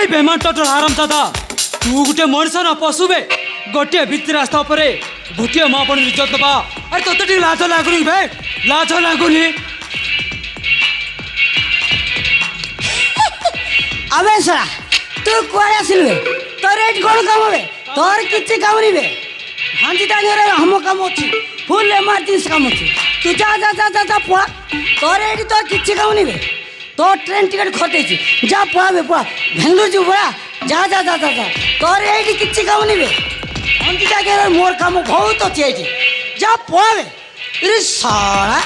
बेमान टटर आराम दादा तू गोटे मनुष्य न पशुबे गोटे भित्ति रास्ता उपरे गोटे माँ बन इज्जत दबा अरे तोते टी लाज लागुनी बे लाज लागुनी अबे सरा तू कुआड़े आसिलबे तोर एट कोन काम बे तोर किछि काम नहीं बे हांजी तांगरे हम काम अछि फुल इमरजेंसी काम अछि तू जा जा जा जा जा पळा तोर एट तो किछि काम नहीं बे तो ट्रेन टिकट खोते छी जा पळा बे पळा बेंगलुरु जो पळा जा जा जा जा जा तोर एट किछि काम नहीं बे हांजी तांगरे मोर काम बहुत अछि जा पळा बे रे साला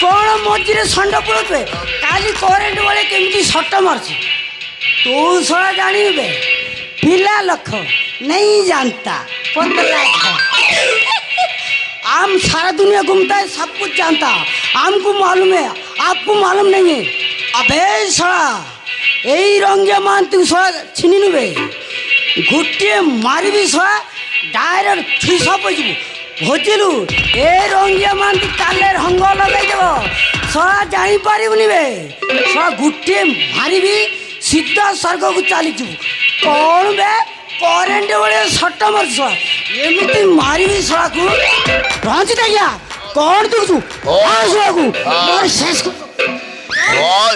कोन मझिरे संड पळतवे काली करेंट वाले केमती शॉट मारछि तू साला जानी बे पिला लख नहीं जानता पतला है आम सारा दुनिया घूमता है सब कुछ जानता हमको मालूम है आपको मालूम नहीं है अबे साला यही रंगे मान तू साला छिनी नुबे गुट्टे मारी भी साला डायरेक्ट छुसा पजिबू भोजिलु ए रंगे मान तू काले रंग लगाई देबो साला जानी पारिबुनी बे साला गुट्टे मारी भी सीधा स्वर्ग को चली जीव कौन बे करेंट वाले सट्टा मार एमती मारी सड़ा को पहुंच गया कौन तू तू सड़ा को मार शेष को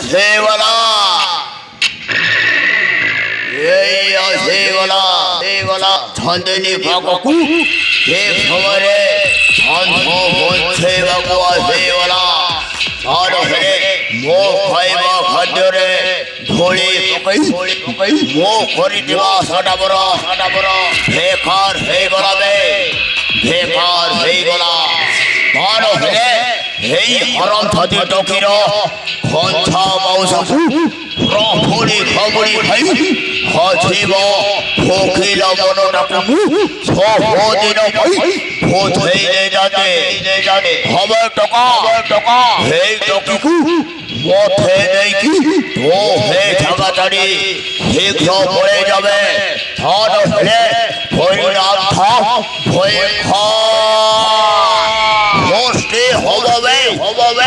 से वाला ये वाला धंधनी भागो ये खबरे धंधो बोलछे बाबू से वाला और हे मो खाइबा खाद्य रे धोली पकई मो करी दिवा साडा बरो बेकार हे गला तारो हे हेई हराम थादी टोकीरो खंछा बाउसा प्रभुरी खबरी खाई हजिबो भोकिला मनटाकु छो दिन कई भोथई ले जाते खबर टका हे टकीकु मोथे नहीं की तो हे जगह चढ़ी शीघ्र पड़े जावे थार हेले परिणाम था भय खा होस्टे होबे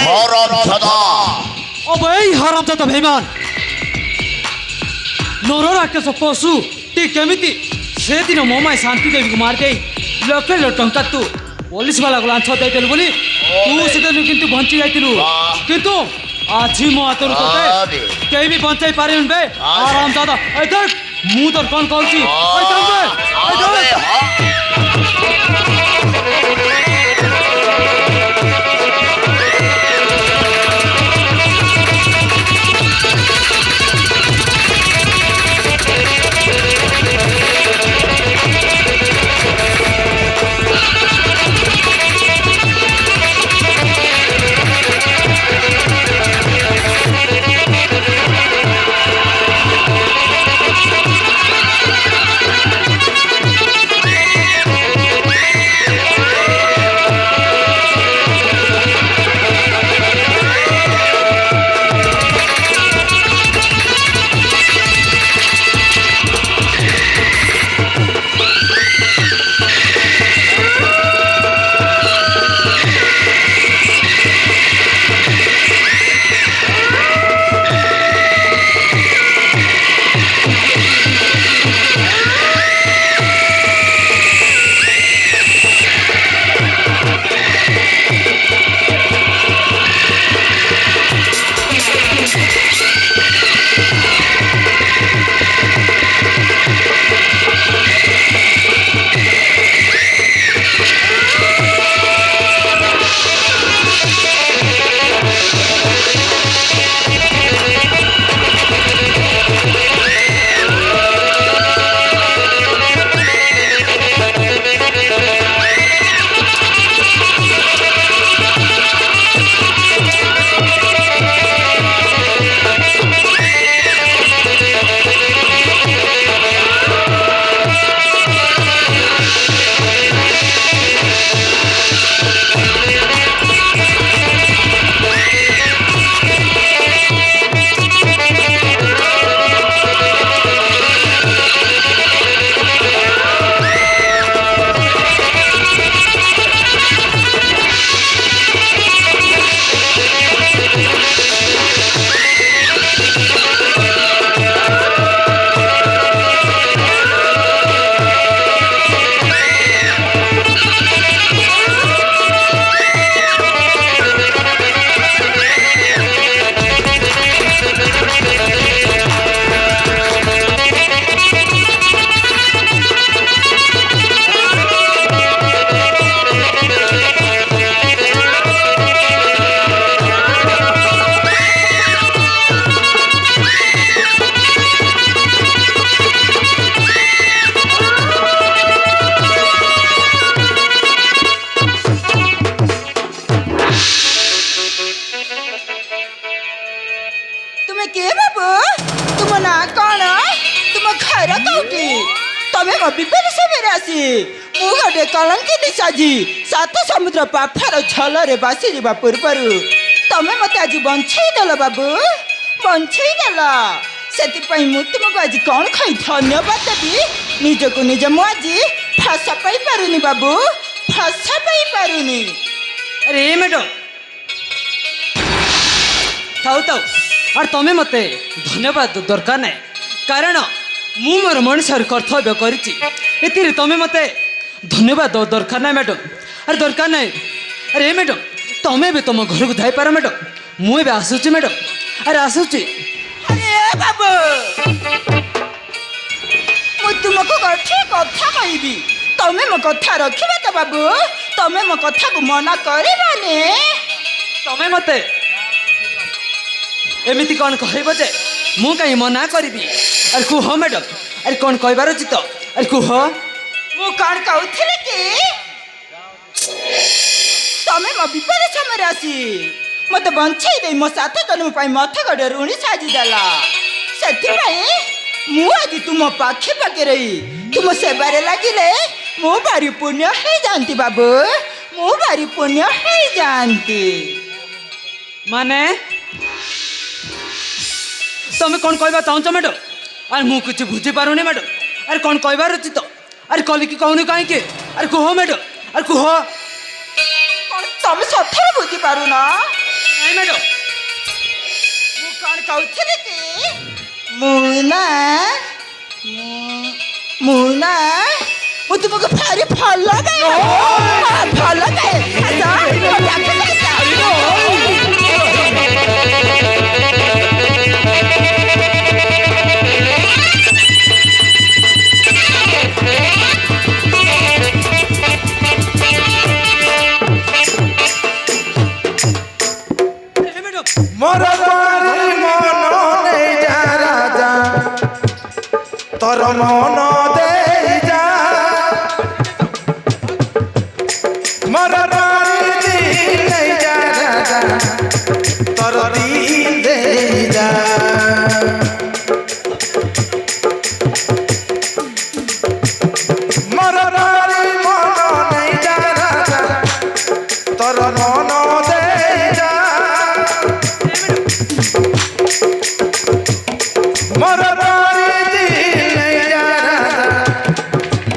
हराम सदा अबे हराम दादा बेमान नोरो राक्षस पशु ती केमिति से दिन मोमाय शांति देवी को मार दे लक्ष टंका तू पुलिस वाला को लांछ देतेलु बोली तू सेदिन किंतु बंची जाइतिलु किंतु आज मो हाथर तोते केही भी बंचाई पारिन बे आराम दादा ए देख मु तो कोन कहूची ए ମୋ ବିପଦ ସମୟରେ ଆସି ମୁଁ ଗୋଟେ କଳଙ୍କିନୀ ସାଜି ସାତ ସମୁଦ୍ର ପାଖର ଛଳରେ ବାସିଯିବା ପୂର୍ବରୁ ତମେ ମୋତେ ଆଜି ବଞ୍ଚେଇ ଦେଲ ବାବୁ, ବଞ୍ଚେଇ ଦେଲ। ସେଥିପାଇଁ ମୁଁ ତୁମକୁ ଆଜି କ'ଣ କହି ଧନ୍ୟବାଦ ଦେବି? ନିଜକୁ ନିଜେ ମୁଁ ଆଜି ଭାଷା ପାଇପାରୁନି ବାବୁ, ଭାଷା ପାଇପାରୁନି। আরে ম্যাডাম থাও থাও আর তুমি মতে ধন্যবাদ দরকার নাই, কারণ মু মোর মনুষ্যর কর্তব্য করেছি। এতে তুমি মতে ধন্যবাদ দরকার নাই ম্যাডাম, আর দরকার নাই। আরে ম্যাডাম তুমি বি তুম ঘরକୁ যাইপার ম্যাডাম, মু এবে আসুছি ম্যাডাম, আরে আসুছি। আরে বাবু ମୁଁ ତୁମକୁ ଗୋଟିଏ କଥା କହିବି, ତମେ ମୋ କଥା ରଖିବ ତ ବାବୁ? ତମେ ମୋ କଥାକୁ ମନା କରିବନି? তুমি মতে এমিতি কোন কহিব যে মু কাই মনা করিবি? আর কুহ ম্যাডাম, আরে কোন কইবার ଅଛି ତ? আরে কুহ। ମୁଁ କ'ଣ କହୁଥିଲି କି ତମେ ମୋ ବିପଦ ସମୟରେ ଆସି ମୋତେ ବଞ୍ଚେଇ ଦେଇ ମୋ ସାତ ଜନ୍ମ ପାଇଁ ମଥା ଗୋଟେ ଋଣୀ ସାଜିଦେଲ। ସେଥିପାଇଁ ମୁଁ ଆଜି ତୁମ ପାଖେ ପାଖେ ରହି ତୁମ ସେବାରେ ଲାଗିଲେ ମୁଁ ଭାରି ପୁଣ୍ୟ ହେଇଯାଆନ୍ତି ବାବୁ, ମୁଁ ଭାରି ପୁଣ୍ୟ ହେଇଯାଆନ୍ତି। মানে তুমি কোন কইবা চাହୁଛ ম্যাডাম? আর মু কিছু বুঝি পারুনি ম্যাডাম, আরে কোন কইবার ଅଛି ତ? আরে কলি কি কହୁনি কাହିଁକି? আরে কুহ ম্যাডাম, আরে কুহ। କ'ଣ ତମେ ସତରେ ବୁଝିପାରୁନ? ନାଇଁ ମ୍ୟାଡ଼ାମ। ମୁଁ କ'ଣ କହୁଥିଲି କି ମୁଁ ନା ମୁଁ ତୁମକୁ ଭାରି ଭଲ ଗାଏ, ଭଲ ଗାଏ। मोर बारी मन नहीं जा राजा, तोर मन दे जा। मोर बारी दिल नहीं जा राजा, तोर दिल दे जा। मोर बारी मन नहीं जा राजा, तोर मन दे जा। मोर बारी दिल नहीं जा राजा,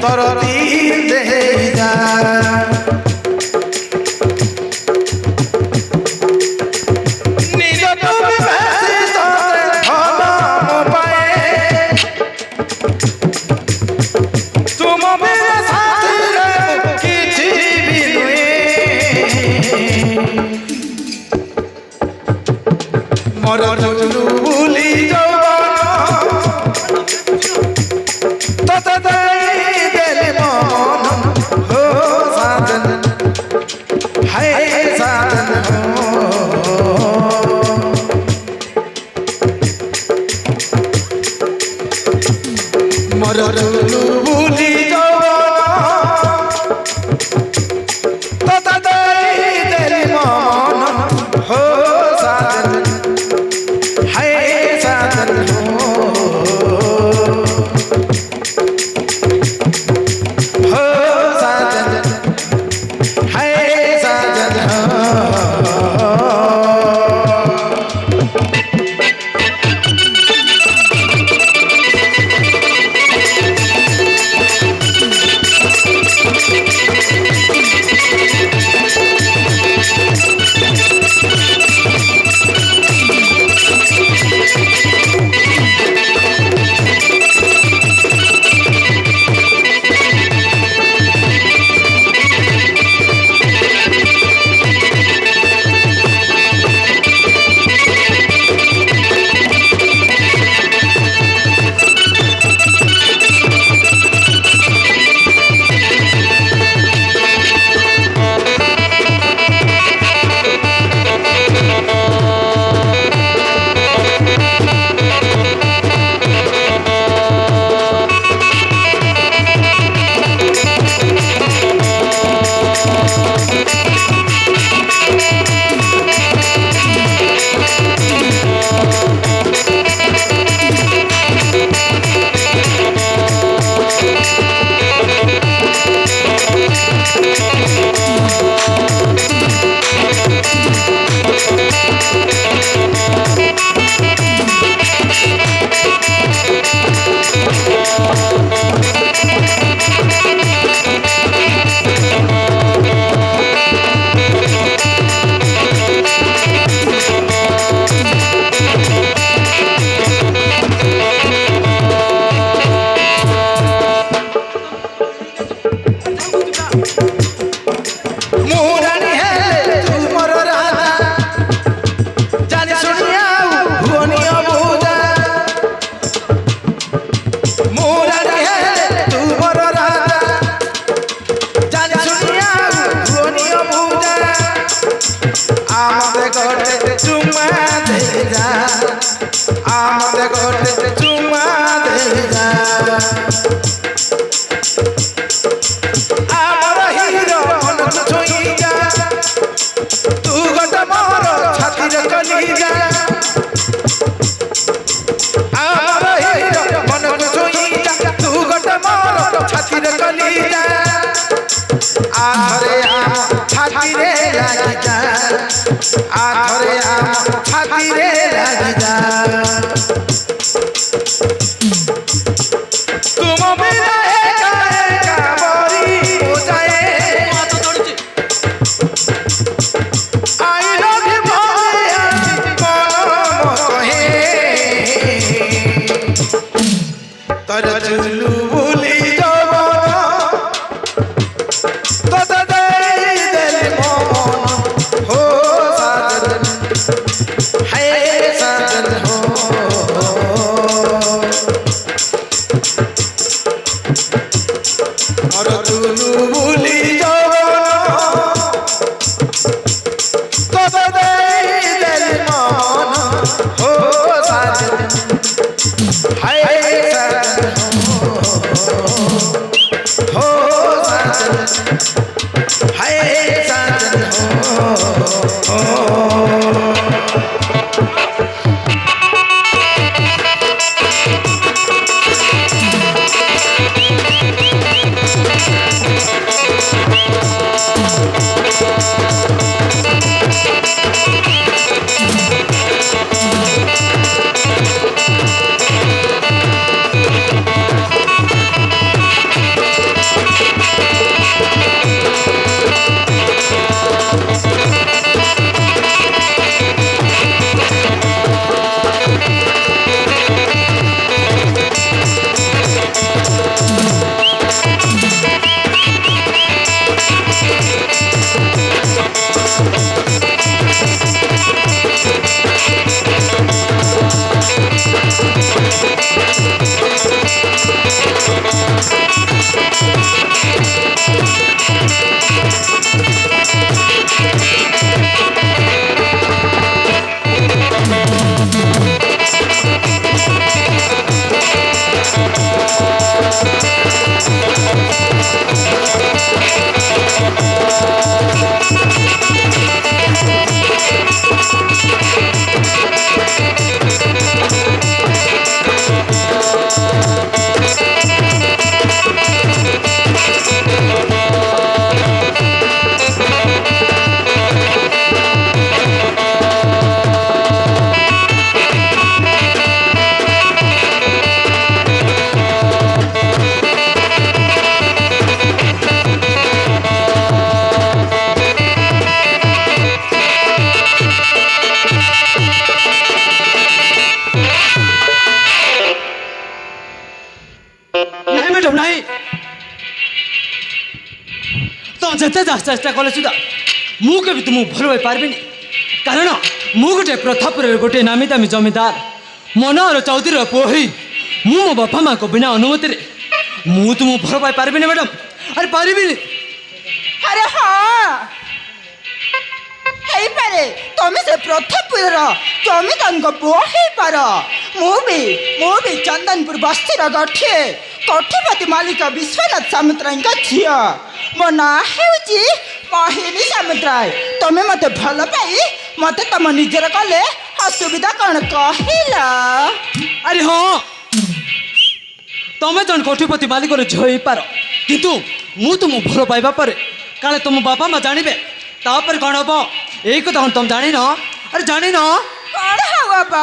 तोर दिल दे जा। निज तू भी बेसी तोते भल मो पाए, तुम मेरे साथी रे किछि भी नुहे। मोर जुलू भूली तोते देई देली मन हो साजन, हाय साजन हो। मोर जुलू भूली तोते देई देली मन हो साजन, हाय साजन हो। हो साजन, हाय साजन हो। যা আমাদের গোটে চুমা দেই যা আমার হিরো মনক ছুঁই যা তু গোটে মোর ছাতির কলি যা আমার হিরো মনক ছুঁই যা তু গোটে মোর ছাতির কলি যা আধরে ছাতিরে লাগি যা আধরে ছাতিরে লাগি যা তুম বিনা একা একা মরি যায় আই লাভ ইউ বলে আছি মন কহে তর চুলু বুলি যাব তত দেই দেলে মন হো সাজন হে সাজন হো আর চুলু বুলি যাব তত দেই দেলে মন হো সাজন হে সাজন हो साजन हाय साजन हो नहीं मैडम नहीं तो ଯେତେ ଚେଷ୍ଟା କଲେ ସୁଦ୍ଧା ମୁଁ କେବେ ତୁମକୁ ଭଲ ପାଇପାରିବିନି କାରଣ ମୁଁ ଗୋଟେ ପ୍ରତାପପୁରରେ ଗୋଟେ ନାମୀ ଦାମୀ ଜମିଦାର ମନୋହର ଚୌଧୁରୀର ପୁଅ ହେଇ ମୁଁ ମୋ ବାପା ମାଆଙ୍କ ବିନା ଅନୁମତିରେ ମୁଁ ତୁମକୁ ଭଲ ପାଇପାରିବିନି ମ୍ୟାଡ଼ାମ୍ ଆରେ ପାରିବିନି আরে হ্যাঁ ହେଇପାରେ ତମେ ସେ ପ୍ରତାପପୁରର ଜମିଦାରଙ୍କ ପୁଅ ହେଇପାର ମୁଁ ବି ଚନ୍ଦନପୁର ବସ୍ତିର ଗୋଟିଏ କୋଠିପତି ମାଲିକ ବିଶ୍ୱନାଥ ସାମନ୍ତରାୟଙ୍କ ଝିଅ ମୋ ନାଁ ହେଉଛି ମୋହିନୀ ସାମନ୍ତରାୟ ତମେ ମୋତେ ଭଲ ପାଇ ମୋତେ ତମ ନିଜର କଲେ ଅସୁବିଧା କ'ଣ କହିଲ ଆରେ ହଁ ତମେ ଜଣେ କୋଠିପତି ମାଲିକର ଝିଅ ହେଇପାର କିନ୍ତୁ ମୁଁ ତୁମକୁ ଭଲ ପାଇବା ପରେ କାଳେ ତୁମ ବାପା ମା ଜାଣିବେ ତାପରେ କ'ଣ ହବ ଏଇ କଥା ତମେ ଜାଣିନ ଆରେ ଜାଣିନ କ'ଣ ହବ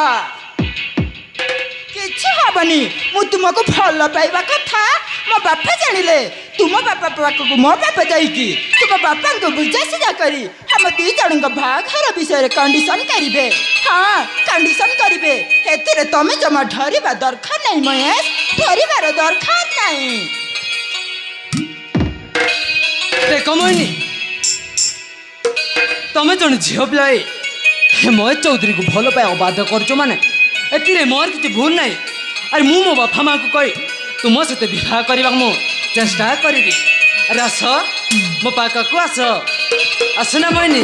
କିଛି ହବନି ମୁଁ ତୁମକୁ ଭଲ ପାଇବା କଥା ମୋ ବାପା ଜାଣିଲେ ତୁମ ବାପା ପାଖକୁ ମୋ ବାପା ଯାଇକି ତୁମ ବାପାଙ୍କୁ ବୁଝାସୁଝା କରି ଆମ ଦୁଇ ଜଣଙ୍କ ବାହାଘର ବିଷୟରେ କଣ୍ଡିସନ୍ କରିବେ ହଁ କଣ୍ଡିସନ୍ କରିବେ ଏଥିରେ ତମେ ଜମା ଡରିବା ଦରକାର ନାହିଁ ମହେଶ ଡରିବାର ଦରକାର ନାହିଁ ଦେଖ ମୋହିନୀ ତମେ ଜଣେ ଝିଅ ପିଲା ମହେଶ ଚୌଧୁରୀକୁ ଭଲ ପାଇବା ବାଧ୍ୟ କରୁଛ ମାନେ ଏଥିରେ ମୋର କିଛି ଭୁଲ ନାହିଁ ଆରେ ମୁଁ ମୋ ବାପା ମାଆଙ୍କୁ କହି ତୁମ ସହିତ ବିବାହ କରିବାକୁ ମୁଁ ଚେଷ୍ଟା କରିବି ଆରେ ଆସ ମୋ ପାଖକୁ ଆସ ନା ମୋହିନୀ